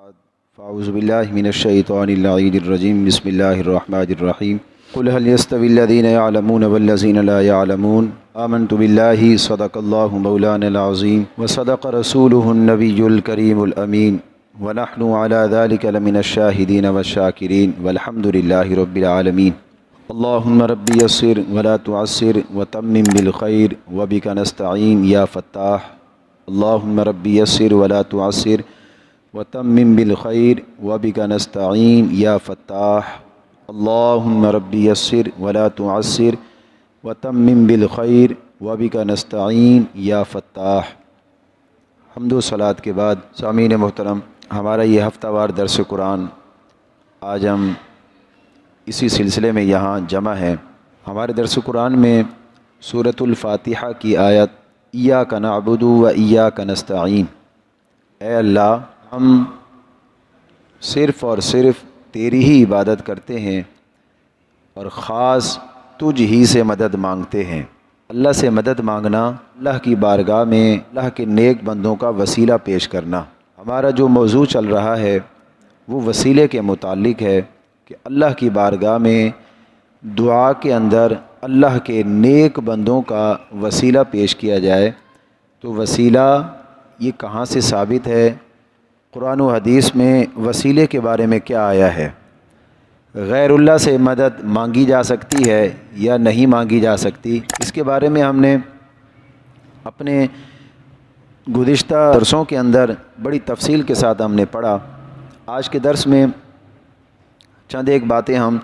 فاعوذ باللہ من الشیطان اللعین الرجیم بسم اللہ الرحمن الرحیم قل هل يستوي الذین يعلمون والذین لا يعلمون آمنت باللہ صدق اللہ مولانا العظیم وصدق رسولہ النبی الکریم الامین ونحن على ذلك لمن الشاہدین والشاکرین والحمد للہ رب العالمین اللہم رب یسر ولا تعسر وتمم بالخیر وبک نستعین یا فتاح اللہم رب یسر ولا تعسر وتمم بالخیر وبک نستعین یا فتاح اللہم ربی یسر ولا تعسر وتمم بالخیر وبک نستعین یا فتاح۔ حمد و صلوات کے بعد سامعین محترم، ہمارا یہ ہفتہ وار درس قرآن، آج ہم اسی سلسلے میں یہاں جمع ہیں۔ ہمارے درس قرآن میں سورۃ الفاتحہ کی آیت ایاک نعبد و ایاک نستعین، اے اللہ ہم صرف اور صرف تیری ہی عبادت کرتے ہیں اور خاص تجھ ہی سے مدد مانگتے ہیں۔ اللہ سے مدد مانگنا، اللہ کی بارگاہ میں اللہ کے نیک بندوں کا وسیلہ پیش کرنا۔ ہمارا جو موضوع چل رہا ہے وہ وسیلے کے متعلق ہے کہ اللہ کی بارگاہ میں دعا کے اندر اللہ کے نیک بندوں کا وسیلہ پیش کیا جائے۔ تو وسیلہ یہ کہاں سے ثابت ہے؟ قرآن و حدیث میں وسیلے کے بارے میں کیا آیا ہے؟ غیر اللہ سے مدد مانگی جا سکتی ہے یا نہیں مانگی جا سکتی؟ اس کے بارے میں ہم نے اپنے گزشتہ درسوں کے اندر بڑی تفصیل کے ساتھ ہم نے پڑھا۔ آج کے درس میں چند ایک باتیں ہم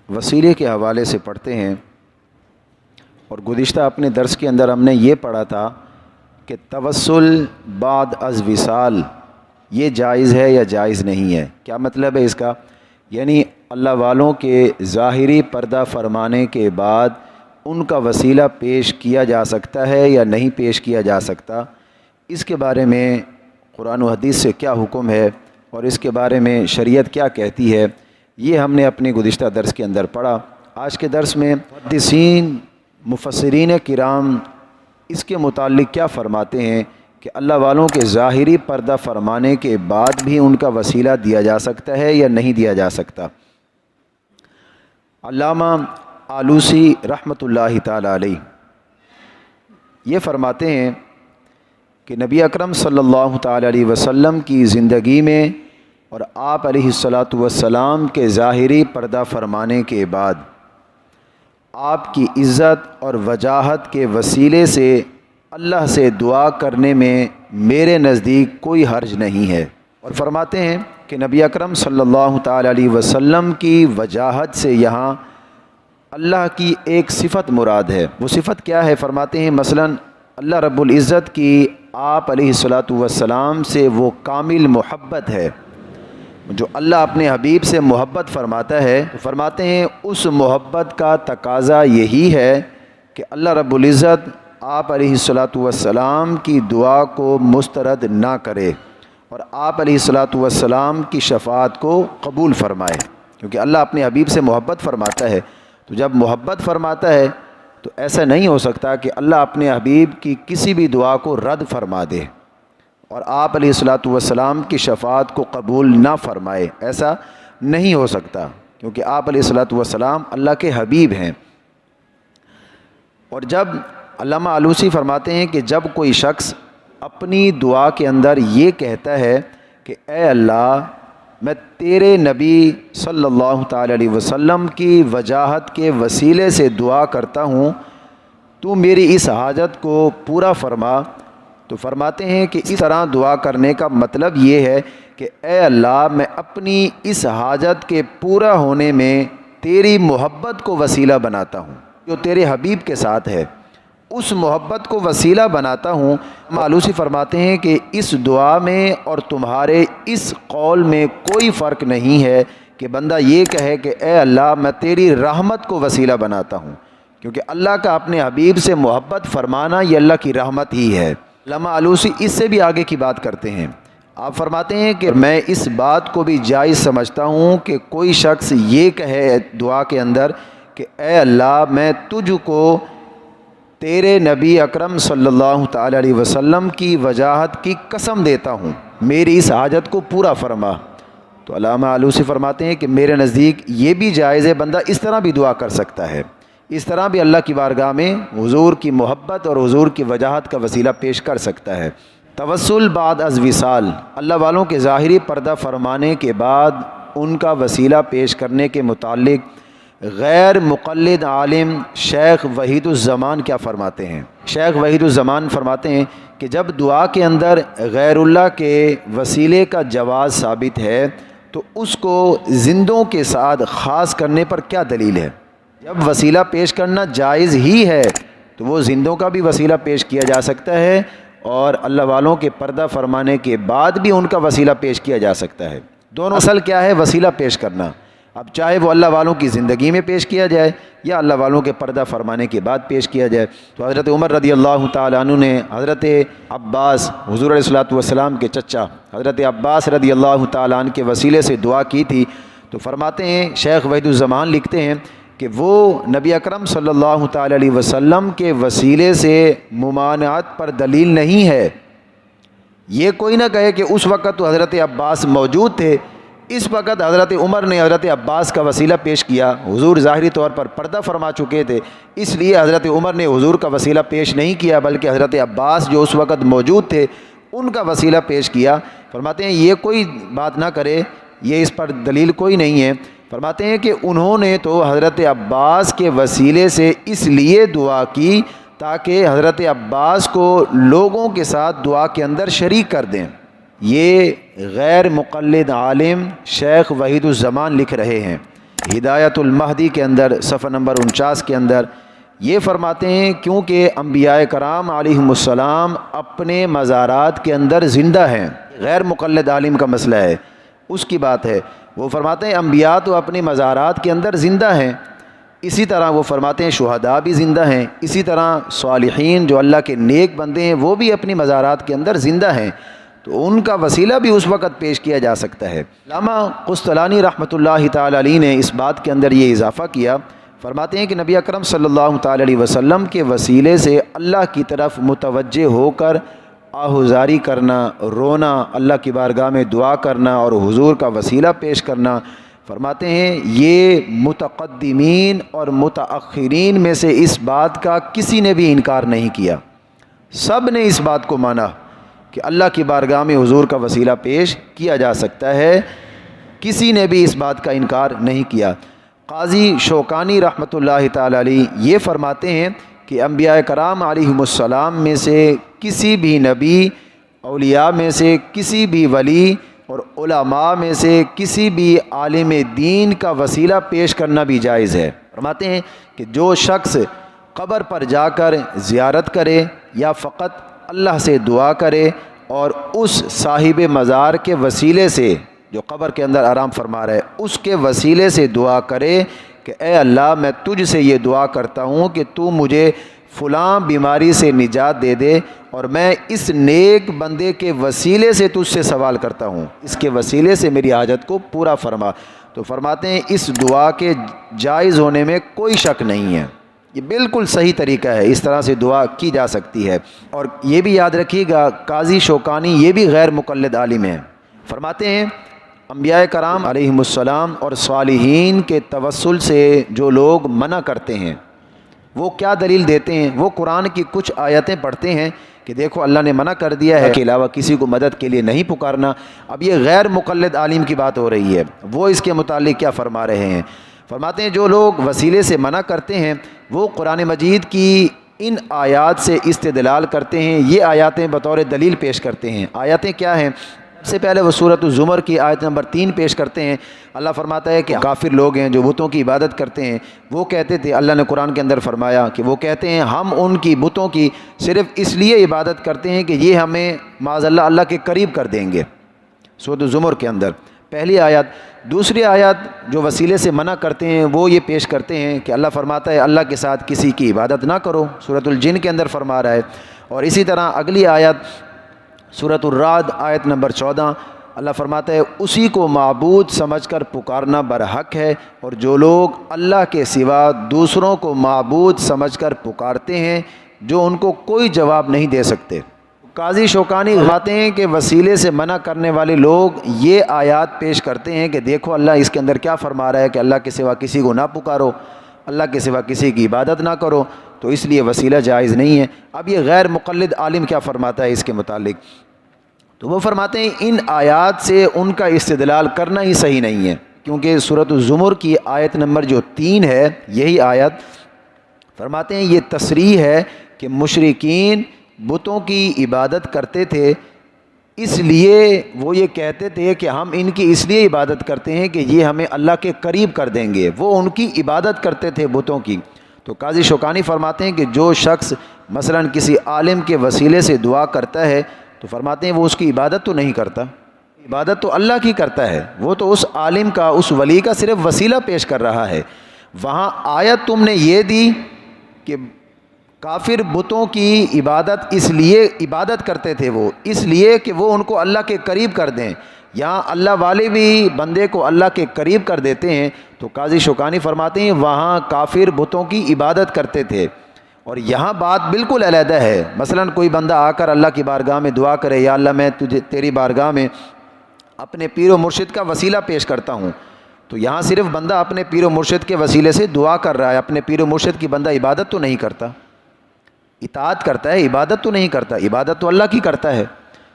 وسیلے کے حوالے سے پڑھتے ہیں۔ اور گزشتہ اپنے درس کے اندر ہم نے یہ پڑھا تھا کہ توسل بعد از وصال یہ جائز ہے یا جائز نہیں ہے۔ کیا مطلب ہے اس کا؟ یعنی اللہ والوں کے ظاہری پردہ فرمانے کے بعد ان کا وسیلہ پیش کیا جا سکتا ہے یا نہیں پیش کیا جا سکتا، اس کے بارے میں قرآن و حدیث سے کیا حکم ہے اور اس کے بارے میں شریعت کیا کہتی ہے، یہ ہم نے اپنے گزشتہ درس کے اندر پڑھا۔ آج کے درس میں محدثین مفسرین کرام اس کے متعلق کیا فرماتے ہیں کہ اللہ والوں کے ظاہری پردہ فرمانے کے بعد بھی ان کا وسیلہ دیا جا سکتا ہے یا نہیں دیا جا سکتا۔ علامہ آلوسی رحمۃ اللہ تعالی علیہ یہ فرماتے ہیں کہ نبی اکرم صلی اللہ تعالی علیہ وسلم کی زندگی میں اور آپ علیہ الصلاۃ والسلام کے ظاہری پردہ فرمانے کے بعد آپ کی عزت اور وجاہت کے وسیلے سے اللہ سے دعا کرنے میں میرے نزدیک کوئی حرج نہیں ہے۔ اور فرماتے ہیں کہ نبی اکرم صلی اللہ تعالی علیہ وسلم کی وجاہت سے یہاں اللہ کی ایک صفت مراد ہے۔ وہ صفت کیا ہے؟ فرماتے ہیں مثلا اللہ رب العزت کی آپ علیہ الصلاۃ والسلام سے وہ کامل محبت ہے۔ جو اللہ اپنے حبیب سے محبت فرماتا ہے، فرماتے ہیں اس محبت کا تقاضا یہی ہے کہ اللہ رب العزت آپ علیہ الصلاۃ والسلام کی دعا کو مسترد نہ کرے اور آپ علیہ الصلاۃ والسلام کی شفاعت کو قبول فرمائے، کیونکہ اللہ اپنے حبیب سے محبت فرماتا ہے۔ تو جب محبت فرماتا ہے تو ایسا نہیں ہو سکتا کہ اللہ اپنے حبیب کی کسی بھی دعا کو رد فرما دے اور آپ علیہ الصلاۃ والسلام کی شفاعت کو قبول نہ فرمائے، ایسا نہیں ہو سکتا، کیونکہ آپ علیہ الصلاۃ والسلام اللہ کے حبیب ہیں۔ اور جب علامہ آلوسی فرماتے ہیں کہ جب کوئی شخص اپنی دعا کے اندر یہ کہتا ہے کہ اے اللہ میں تیرے نبی صلی اللہ تعالی علیہ وسلم کی وجاہت کے وسیلے سے دعا کرتا ہوں، تو میری اس حاجت کو پورا فرما، تو فرماتے ہیں کہ اس طرح دعا کرنے کا مطلب یہ ہے کہ اے اللہ میں اپنی اس حاجت کے پورا ہونے میں تیری محبت کو وسیلہ بناتا ہوں، جو تیرے حبیب کے ساتھ ہے اس محبت کو وسیلہ بناتا ہوں۔ آلوسی فرماتے ہیں کہ اس دعا میں اور تمہارے اس قول میں کوئی فرق نہیں ہے کہ بندہ یہ کہے کہ اے اللہ میں تیری رحمت کو وسیلہ بناتا ہوں، کیونکہ اللہ کا اپنے حبیب سے محبت فرمانا یہ اللہ کی رحمت ہی ہے۔ علامہ آلوسی اس سے بھی آگے کی بات کرتے ہیں۔ آپ فرماتے ہیں کہ میں اس بات کو بھی جائز سمجھتا ہوں کہ کوئی شخص یہ کہے دعا کے اندر کہ اے اللہ میں تجھ کو تیرے نبی اکرم صلی اللہ تعالی علیہ وسلم کی وجاہت کی قسم دیتا ہوں میری اس حاجت کو پورا فرما۔ تو علامہ آلوسی فرماتے ہیں کہ میرے نزدیک یہ بھی جائز ہے، بندہ اس طرح بھی دعا کر سکتا ہے، اس طرح بھی اللہ کی بارگاہ میں حضور کی محبت اور حضور کی وجاہت کا وسیلہ پیش کر سکتا ہے۔ توسل بعد از وصال، اللہ والوں کے ظاہری پردہ فرمانے کے بعد ان کا وسیلہ پیش کرنے کے متعلق غیر مقلد عالم شیخ وحید الزمان کیا فرماتے ہیں؟ شیخ وحید الزمان فرماتے ہیں کہ جب دعا کے اندر غیر اللہ کے وسیلے کا جواز ثابت ہے تو اس کو زندوں کے ساتھ خاص کرنے پر کیا دلیل ہے؟ جب وسیلہ پیش کرنا جائز ہی ہے تو وہ زندوں کا بھی وسیلہ پیش کیا جا سکتا ہے اور اللہ والوں کے پردہ فرمانے کے بعد بھی ان کا وسیلہ پیش کیا جا سکتا ہے۔ دونوں اصل کیا ہے؟ وسیلہ پیش کرنا۔ اب چاہے وہ اللہ والوں کی زندگی میں پیش کیا جائے یا اللہ والوں کے پردہ فرمانے کے بعد پیش کیا جائے۔ تو حضرت عمر رضی اللہ تعالیٰ عنہ نے حضرت عباس، حضور علیہ الصلوۃ والسلام کے چچا حضرت عباس رضی اللہ تعالیٰ عنہ کے وسیلے سے دعا کی تھی۔ تو فرماتے ہیں شیخ وحید الزمان لکھتے ہیں کہ وہ نبی اکرم صلی اللہ تعالیٰ علیہ وسلم کے وسیلے سے ممانعت پر دلیل نہیں ہے۔ یہ کوئی نہ کہے کہ اس وقت تو حضرت عباس موجود تھے، اس وقت حضرت عمر نے حضرت عباس کا وسیلہ پیش کیا، حضور ظاہری طور پر پردہ فرما چکے تھے، اس لیے حضرت عمر نے حضور کا وسیلہ پیش نہیں کیا بلکہ حضرت عباس جو اس وقت موجود تھے ان کا وسیلہ پیش کیا۔ فرماتے ہیں یہ کوئی بات نہ کرے، یہ اس پر دلیل کوئی نہیں ہے۔ فرماتے ہیں کہ انہوں نے تو حضرت عباس کے وسیلے سے اس لیے دعا کی تاکہ حضرت عباس کو لوگوں کے ساتھ دعا کے اندر شریک کر دیں۔ یہ غیر مقلد عالم شیخ وحید الزمان لکھ رہے ہیں ہدایت المہدی کے اندر صفحہ نمبر 49 کے اندر۔ یہ فرماتے ہیں کیونکہ انبیاء کرام علیہم السلام اپنے مزارات کے اندر زندہ ہیں، غیر مقلد عالم کا مسئلہ ہے، اس کی بات ہے۔ وہ فرماتے ہیں انبیاء تو اپنے مزارات کے اندر زندہ ہیں، اسی طرح وہ فرماتے ہیں شہداء بھی زندہ ہیں، اسی طرح صالحین جو اللہ کے نیک بندے ہیں وہ بھی اپنی مزارات کے اندر زندہ ہیں، تو ان کا وسیلہ بھی اس وقت پیش کیا جا سکتا ہے۔ علامہ قسطلانی رحمۃ اللہ تعالی علیہ نے اس بات کے اندر یہ اضافہ کیا، فرماتے ہیں کہ نبی اکرم صلی اللہ تعالی علیہ وسلم کے وسیلے سے اللہ کی طرف متوجہ ہو کر آہوزاری کرنا، رونا، اللہ کی بارگاہ میں دعا کرنا اور حضور کا وسیلہ پیش کرنا، فرماتے ہیں یہ متقدمین اور متأخرین میں سے اس بات کا کسی نے بھی انکار نہیں کیا، سب نے اس بات کو مانا کہ اللہ کی بارگاہ میں حضور کا وسیلہ پیش کیا جا سکتا ہے، کسی نے بھی اس بات کا انکار نہیں کیا۔ قاضی شوکانی رحمۃ اللہ تعالی علیہ یہ فرماتے ہیں کہ انبیاء کرام علیہم السلام میں سے کسی بھی نبی، اولیاء میں سے کسی بھی ولی اور علماء میں سے کسی بھی عالم دین کا وسیلہ پیش کرنا بھی جائز ہے۔ فرماتے ہیں کہ جو شخص قبر پر جا کر زیارت کرے یا فقط اللہ سے دعا کرے اور اس صاحب مزار کے وسیلے سے جو قبر کے اندر آرام فرما رہا ہے اس کے وسیلے سے دعا کرے کہ اے اللہ میں تجھ سے یہ دعا کرتا ہوں کہ تو مجھے فلاں بیماری سے نجات دے دے اور میں اس نیک بندے کے وسیلے سے تجھ سے سوال کرتا ہوں، اس کے وسیلے سے میری حاجت کو پورا فرما، تو فرماتے ہیں اس دعا کے جائز ہونے میں کوئی شک نہیں ہے، یہ بالکل صحیح طریقہ ہے، اس طرح سے دعا کی جا سکتی ہے۔ اور یہ بھی یاد رکھیے گا قاضی شوکانی یہ بھی غیر مقلد عالم ہیں، فرماتے ہیں انبیاء کرام علیہم السلام اور صالحین کے توسل سے جو لوگ منع کرتے ہیں وہ کیا دلیل دیتے ہیں؟ وہ قرآن کی کچھ آیتیں پڑھتے ہیں کہ دیکھو اللہ نے منع کر دیا ہے کہ علاوہ کسی کو مدد کے لیے نہیں پکارنا۔ اب یہ غیر مقلد عالم کی بات ہو رہی ہے، وہ اس کے متعلق کیا فرما رہے ہیں؟ فرماتے ہیں جو لوگ وسیلے سے منع کرتے ہیں وہ قرآن مجید کی ان آیات سے استدلال کرتے ہیں، یہ آیاتیں بطور دلیل پیش کرتے ہیں۔ آیاتیں کیا ہیں؟ سب سے پہلے وہ سورۃ الزمر کی آیت نمبر 3 پیش کرتے ہیں۔ اللہ فرماتا ہے کہ کافر لوگ ہیں جو بتوں کی عبادت کرتے ہیں، وہ کہتے تھے، اللہ نے قرآن کے اندر فرمایا کہ وہ کہتے ہیں ہم ان کی بتوں کی صرف اس لیے عبادت کرتے ہیں کہ یہ ہمیں معاذ اللہ اللہ کے قریب کر دیں گے، سورۃ الزمر کے اندر پہلی آیت۔ دوسری آیت جو وسیلے سے منع کرتے ہیں وہ یہ پیش کرتے ہیں کہ اللہ فرماتا ہے اللہ کے ساتھ کسی کی عبادت نہ کرو، سورۃ الجن کے اندر فرما رہا ہے۔ اور اسی طرح اگلی آیت سورۃ الرعد آیت نمبر 14 اللہ فرماتا ہے اسی کو معبود سمجھ کر پکارنا برحق ہے، اور جو لوگ اللہ کے سوا دوسروں کو معبود سمجھ کر پکارتے ہیں جو ان کو کوئی جواب نہیں دے سکتے۔ قاضی شوکانی فرماتے ہیں کہ وسیلے سے منع کرنے والے لوگ یہ آیات پیش کرتے ہیں کہ دیکھو اللہ اس کے اندر کیا فرما رہا ہے کہ اللہ کے سوا کسی کو نہ پکارو، اللہ کے سوا کسی کی عبادت نہ کرو، تو اس لیے وسیلہ جائز نہیں ہے۔ اب یہ غیر مقلد عالم کیا فرماتا ہے اس کے متعلق؟ تو وہ فرماتے ہیں ان آیات سے ان کا استدلال کرنا ہی صحیح نہیں ہے، کیونکہ سورۃ الزمر کی آیت نمبر جو 3 ہے، یہی آیت فرماتے ہیں یہ تصریح ہے کہ مشرکین بتوں کی عبادت کرتے تھے، اس لیے وہ یہ کہتے تھے کہ ہم ان کی اس لیے عبادت کرتے ہیں کہ یہ ہمیں اللہ کے قریب کر دیں گے، وہ ان کی عبادت کرتے تھے بتوں کی۔ تو قاضی شوکانی فرماتے ہیں کہ جو شخص مثلا کسی عالم کے وسیلے سے دعا کرتا ہے تو فرماتے ہیں وہ اس کی عبادت تو نہیں کرتا، عبادت تو اللہ کی کرتا ہے، وہ تو اس عالم کا، اس ولی کا صرف وسیلہ پیش کر رہا ہے۔ وہاں آیت تم نے یہ دی کہ کافر بتوں کی عبادت اس لیے عبادت کرتے تھے، وہ اس لیے کہ وہ ان کو اللہ کے قریب کر دیں، یہاں اللہ والے بھی بندے کو اللہ کے قریب کر دیتے ہیں۔ تو قاضی شوکانی فرماتے ہیں وہاں کافر بتوں کی عبادت کرتے تھے، اور یہاں بات بالکل علیحدہ ہے۔ مثلا کوئی بندہ آ کر اللہ کی بارگاہ میں دعا کرے، یا اللہ میں تیری بارگاہ میں اپنے پیر و مرشد کا وسیلہ پیش کرتا ہوں، تو یہاں صرف بندہ اپنے پیر و مرشد کے وسیلے سے دعا کر رہا ہے، اپنے پیر و مرشد کی بندہ عبادت تو نہیں کرتا، اطاعت کرتا ہے، عبادت تو نہیں کرتا، عبادت تو اللہ کی کرتا ہے۔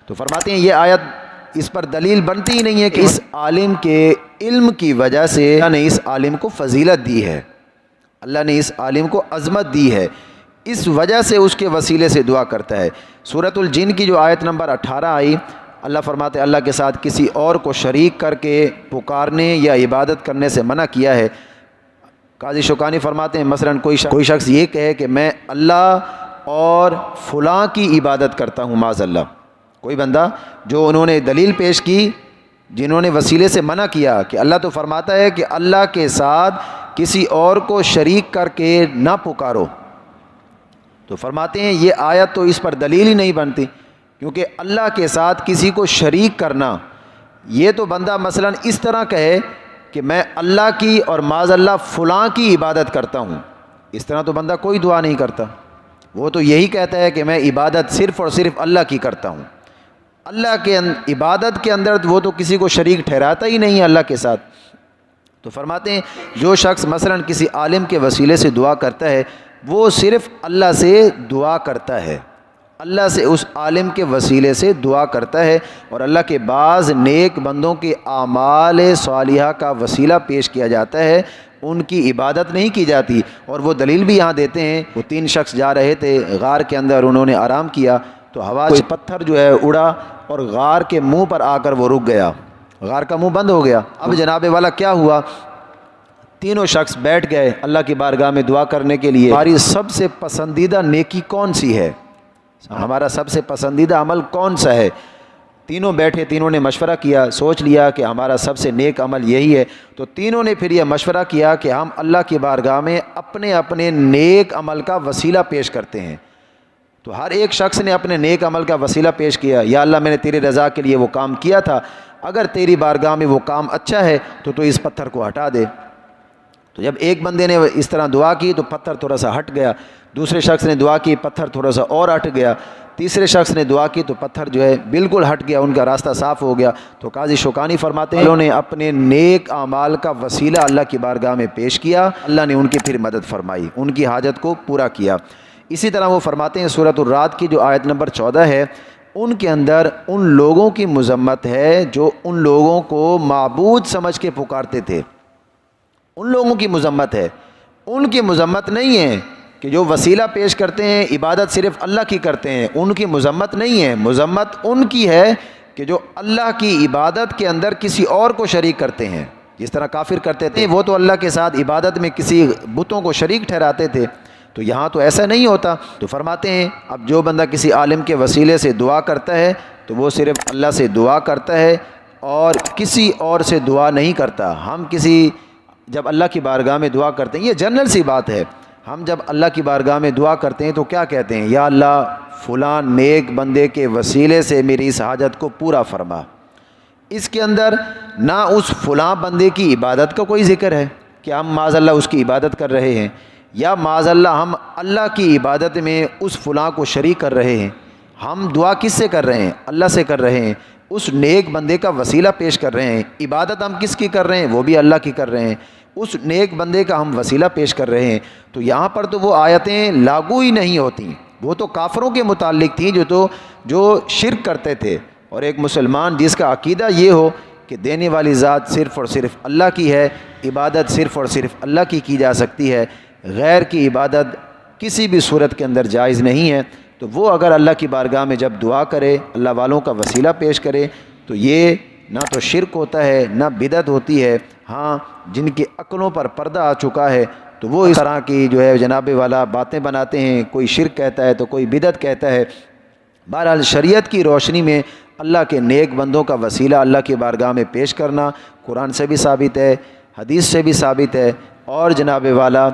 تو فرماتے ہیں یہ آیت اس پر دلیل بنتی ہی نہیں ہے کہ اس عالم کے علم کی وجہ سے اللہ نے اس عالم کو فضیلت دی ہے، اللہ نے اس عالم کو عظمت دی ہے، اس وجہ سے اس کے وسیلے سے دعا کرتا ہے۔ سورۃ الجن کی جو آیت نمبر 18 آئی، اللہ فرماتے ہیں اللہ کے ساتھ کسی اور کو شریک کر کے پکارنے یا عبادت کرنے سے منع کیا ہے۔ قاضی شوکانی فرماتے ہیں مثلا کوئی شخص یہ کہے کہ میں اللہ اور فلاں کی عبادت کرتا ہوں، معاذ اللہ، کوئی بندہ جو انہوں نے دلیل پیش کی، جنہوں نے وسیلے سے منع کیا کہ اللہ تو فرماتا ہے کہ اللہ کے ساتھ کسی اور کو شریک کر کے نہ پکارو، تو فرماتے ہیں یہ آیت تو اس پر دلیل ہی نہیں بنتی، کیونکہ اللہ کے ساتھ کسی کو شریک کرنا، یہ تو بندہ مثلا اس طرح کہے کہ میں اللہ کی اور معاذ اللہ فلاں کی عبادت کرتا ہوں، اس طرح تو بندہ کوئی دعا نہیں کرتا، وہ تو یہی کہتا ہے کہ میں عبادت صرف اور صرف اللہ کی کرتا ہوں، اللہ کے عبادت کے اندر وہ تو کسی کو شریک ٹھہراتا ہی نہیں ہے اللہ کے ساتھ۔ تو فرماتے ہیں جو شخص مثلا کسی عالم کے وسیلے سے دعا کرتا ہے وہ صرف اللہ سے دعا کرتا ہے، اللہ سے اس عالم کے وسیلے سے دعا کرتا ہے، اور اللہ کے بعض نیک بندوں کے اعمال صالحہ کا وسیلہ پیش کیا جاتا ہے، ان کی عبادت نہیں کی جاتی۔ اور وہ دلیل بھی یہاں دیتے ہیں، وہ 3 شخص جا رہے تھے غار کے اندر، انہوں نے آرام کیا تو ہوا سے پتھر جو ہے اڑا اور غار کے منہ پر آ کر وہ رک گیا، غار کا منہ بند ہو گیا۔ اب جناب والا کیا ہوا، تینوں شخص بیٹھ گئے اللہ کی بارگاہ میں دعا کرنے کے لیے، ہماری سب سے پسندیدہ نیکی کون سی ہے، ہمارا سب سے پسندیدہ عمل کون سا ہے؟ تینوں بیٹھے، تینوں نے مشورہ کیا، سوچ لیا کہ ہمارا سب سے نیک عمل یہی ہے، تو تینوں نے پھر یہ مشورہ کیا کہ ہم اللہ کی بارگاہ میں اپنے اپنے نیک عمل کا وسیلہ پیش کرتے ہیں۔ تو ہر ایک شخص نے اپنے نیک عمل کا وسیلہ پیش کیا، یا اللہ میں نے تیری رضا کے لیے وہ کام کیا تھا، اگر تیری بارگاہ میں وہ کام اچھا ہے تو اس پتھر کو ہٹا دے۔ تو جب ایک بندے نے اس طرح دعا کی تو پتھر تھوڑا سا ہٹ گیا، دوسرے شخص نے دعا کی پتھر تھوڑا سا اور ہٹ گیا، تیسرے شخص نے دعا کی تو پتھر جو ہے بالکل ہٹ گیا، ان کا راستہ صاف ہو گیا۔ تو قاضی شوکانی فرماتے ہیں انہوں نے اپنے نیک اعمال کا وسیلہ اللہ کی بارگاہ میں پیش کیا، اللہ نے ان کی پھر مدد فرمائی، ان کی حاجت کو پورا کیا۔ اسی طرح وہ فرماتے ہیں سورۃ الرعد کی جو آیت نمبر 14 ہے، ان کے اندر ان لوگوں کی مذمت ہے جو ان لوگوں کو معبود سمجھ کے پکارتے تھے، ان لوگوں کی مذمت ہے، ان کی مذمت نہیں ہے کہ جو وسیلہ پیش کرتے ہیں عبادت صرف اللہ کی کرتے ہیں، ان کی مذمت نہیں ہے، مذمت ان کی ہے کہ جو اللہ کی عبادت کے اندر کسی اور کو شریک کرتے ہیں، جس طرح کافر کرتے تھے، وہ تو اللہ کے ساتھ عبادت میں کسی بتوں کو شریک ٹھہراتے تھے، تو یہاں تو ایسا نہیں ہوتا۔ تو فرماتے ہیں اب جو بندہ کسی عالم کے وسیلے سے دعا کرتا ہے تو وہ صرف اللہ سے دعا کرتا ہے اور کسی اور سے دعا نہیں کرتا۔ ہم جب اللہ کی بارگاہ میں دعا کرتے ہیں، یہ جنرل سی بات ہے، ہم جب اللہ کی بارگاہ میں دعا کرتے ہیں تو کیا کہتے ہیں، یا اللہ فلاں نیک بندے کے وسیلے سے میری اس حاجت کو پورا فرما۔ اس کے اندر نہ اس فلاں بندے کی عبادت کا کوئی ذکر ہے کہ ہم معاذ اللہ اس کی عبادت کر رہے ہیں، یا معاذ اللہ ہم اللہ کی عبادت میں اس فلاں کو شریک کر رہے ہیں، ہم دعا کس سے کر رہے ہیں؟ اللہ سے کر رہے ہیں، اس نیک بندے کا وسیلہ پیش کر رہے ہیں، عبادت ہم کس کی کر رہے ہیں؟ وہ بھی اللہ کی کر رہے ہیں، اس نیک بندے کا ہم وسیلہ پیش کر رہے ہیں۔ تو یہاں پر تو وہ آیتیں لاگو ہی نہیں ہوتیں، وہ تو کافروں کے متعلق تھیں جو شرک کرتے تھے۔ اور ایک مسلمان جس کا عقیدہ یہ ہو کہ دینے والی ذات صرف اور صرف اللہ کی ہے، عبادت صرف اور صرف اللہ کی جا سکتی ہے، غیر کی عبادت کسی بھی صورت کے اندر جائز نہیں ہے، تو وہ اگر اللہ کی بارگاہ میں جب دعا کرے، اللہ والوں کا وسیلہ پیش کرے، تو یہ نہ تو شرک ہوتا ہے نہ بدعت ہوتی ہے۔ ہاں جن کی عقلوں پر پردہ آ چکا ہے تو وہ اس طرح کی جو ہے جناب والا باتیں بناتے ہیں، کوئی شرک کہتا ہے تو کوئی بدعت کہتا ہے۔ بہرحال شریعت کی روشنی میں اللہ کے نیک بندوں کا وسیلہ اللہ کی بارگاہ میں پیش کرنا قرآن سے بھی ثابت ہے، حدیث سے بھی ثابت ہے، اور جناب والا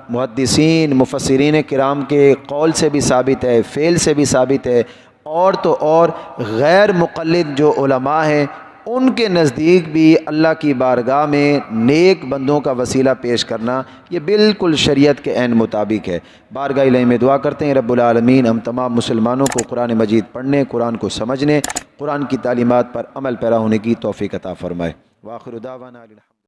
محدثین مفسرین کرام کے قول سے بھی ثابت ہے، فعل سے بھی ثابت ہے، اور تو اور غیر مقلد جو علماء ہیں ان کے نزدیک بھی اللہ کی بارگاہ میں نیک بندوں کا وسیلہ پیش کرنا یہ بالکل شریعت کے عین مطابق ہے۔ بارگاہ الہی میں دعا کرتے ہیں رب العالمین ہم تمام مسلمانوں کو قرآن مجید پڑھنے، قرآن کو سمجھنے، قرآن کی تعلیمات پر عمل پیرا ہونے کی توفیق عطا فرمائے۔ وآخر دعوانا